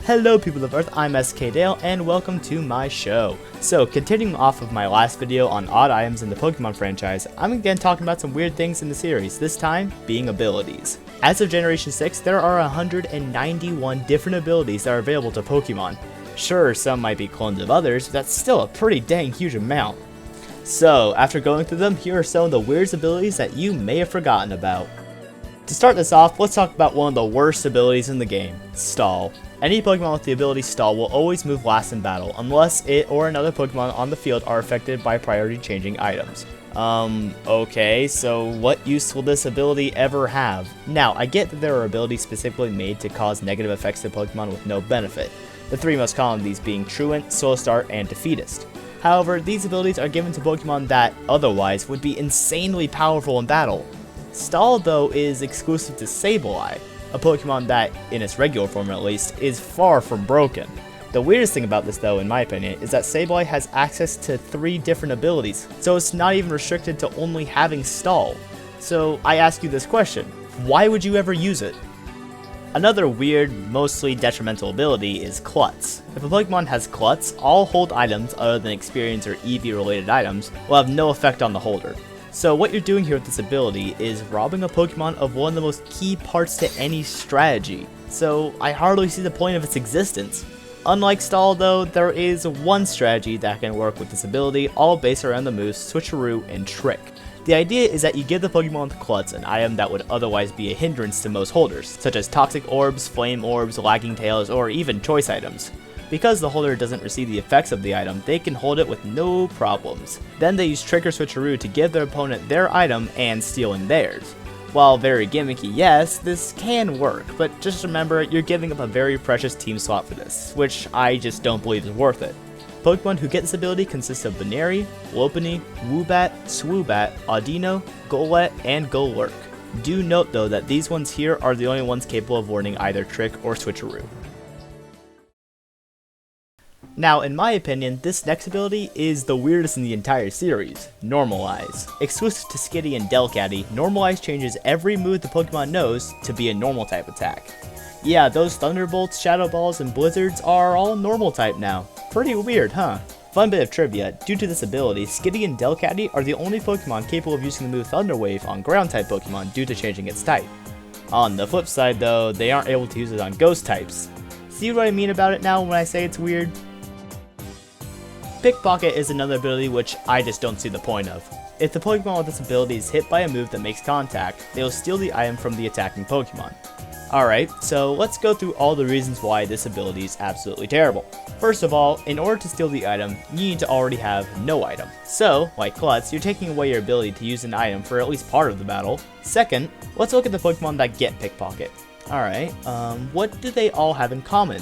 Hello people of Earth, I'm SKDale and welcome to my show. So continuing off of my last video on odd items in the Pokemon franchise, I'm again talking about some weird things in the series, this time being abilities. As of Generation 6, there are 191 different abilities that are available to Pokemon. Sure, some might be clones of others, but that's still a pretty dang huge amount. So, after going through them, here are some of the weirdest abilities that you may have forgotten about. To start this off, let's talk about one of the worst abilities in the game, Stall. Any Pokemon with the ability Stall will always move last in battle, unless it or another Pokemon on the field are affected by priority changing items. Okay, so what use will this ability ever have? Now, I get that there are abilities specifically made to cause negative effects to Pokemon with no benefit, the three most common of these being Truant, Soul Start, and Defeatist. However, these abilities are given to Pokemon that, otherwise, would be insanely powerful in battle. Stall, though, is exclusive to Sableye, a Pokemon that, in its regular form at least, is far from broken. The weirdest thing about this though, in my opinion, is that Sableye has access to 3 different abilities, so it's not even restricted to only having Stall. So I ask you this question, why would you ever use it? Another weird, mostly detrimental ability is Klutz. If a Pokemon has Klutz, all hold items other than experience or EV related items will have no effect on the holder. So what you're doing here with this ability is robbing a Pokemon of one of the most key parts to any strategy, so I hardly see the point of its existence. Unlike Stall though, there is one strategy that can work with this ability, all based around the moves Switcheroo and Trick. The idea is that you give the Pokemon with Klutz an item that would otherwise be a hindrance to most holders, such as Toxic Orbs, Flame Orbs, Lagging Tails, or even Choice Items. Because the holder doesn't receive the effects of the item, they can hold it with no problems. Then they use Trick or Switcheroo to give their opponent their item and stealing theirs. While very gimmicky, yes, this can work, but just remember, you're giving up a very precious team slot for this, which I just don't believe is worth it. Pokemon who get this ability consist of Baneri, Lopunny, Woobat, Swoobat, Audino, Golett, and Golurk. Do note though that these ones here are the only ones capable of warning either Trick or Switcheroo. Now, in my opinion, this next ability is the weirdest in the entire series, Normalize. Exclusive to Skitty and Delcatty, Normalize changes every move the Pokemon knows to be a normal type attack. Yeah, those Thunderbolts, Shadow Balls, and Blizzards are all normal type now. Pretty weird, huh? Fun bit of trivia, due to this ability, Skitty and Delcatty are the only Pokemon capable of using the move Thunder Wave on ground type Pokemon due to changing its type. On the flip side though, they aren't able to use it on ghost types. See what I mean about it now when I say it's weird? Pickpocket is another ability which I just don't see the point of. If the Pokemon with this ability is hit by a move that makes contact, they will steal the item from the attacking Pokemon. Alright, so let's go through all the reasons why this ability is absolutely terrible. First of all, in order to steal the item, you need to already have no item. So, like Klutz, you're taking away your ability to use an item for at least part of the battle. Second, let's look at the Pokemon that get Pickpocket. Alright, what do they all have in common?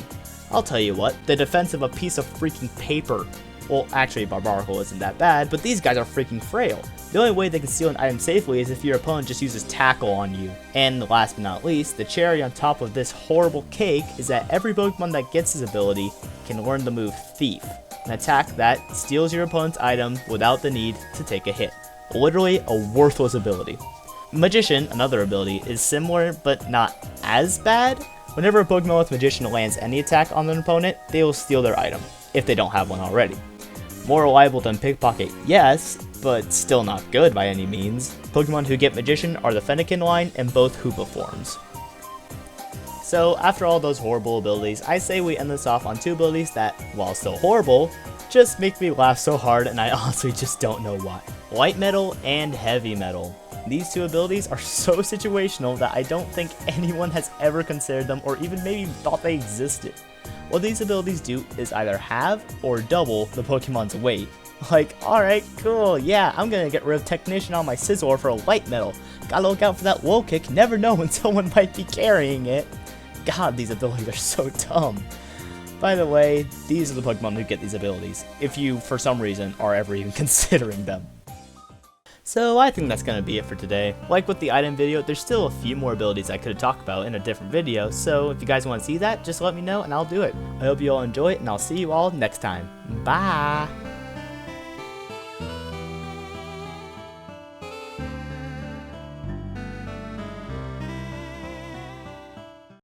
I'll tell you what, the defense of a piece of freaking paper. Well, actually, Barbaracle isn't that bad, but these guys are freaking frail. The only way they can steal an item safely is if your opponent just uses Tackle on you. And last but not least, the cherry on top of this horrible cake is that every Pokemon that gets this ability can learn the move Thief, an attack that steals your opponent's item without the need to take a hit. Literally a worthless ability. Magician, another ability, is similar but not as bad. Whenever a Pokemon with Magician lands any attack on an opponent, they will steal their item, if they don't have one already. More reliable than Pickpocket, yes, but still not good by any means. Pokemon who get Magician are the Fennekin line and both Hoopa forms. So after all those horrible abilities, I say we end this off on 2 abilities that, while still horrible, just make me laugh so hard and I honestly just don't know why. Light Metal and Heavy Metal. These 2 abilities are so situational that I don't think anyone has ever considered them or even maybe thought they existed. What these abilities do is either halve or double the Pokemon's weight. Like, alright, cool, yeah, I'm gonna get rid of Technician on my Scizor for a Light Metal. Gotta look out for that Low Kick, never know when someone might be carrying it. God, these abilities are so dumb. By the way, these are the Pokemon who get these abilities, if you, for some reason, are ever even considering them. So I think that's going to be it for today. Like with the item video, there's still a few more abilities I could have talked about in a different video, so if you guys want to see that, just let me know and I'll do it. I hope you all enjoy it, and I'll see you all next time. Bye!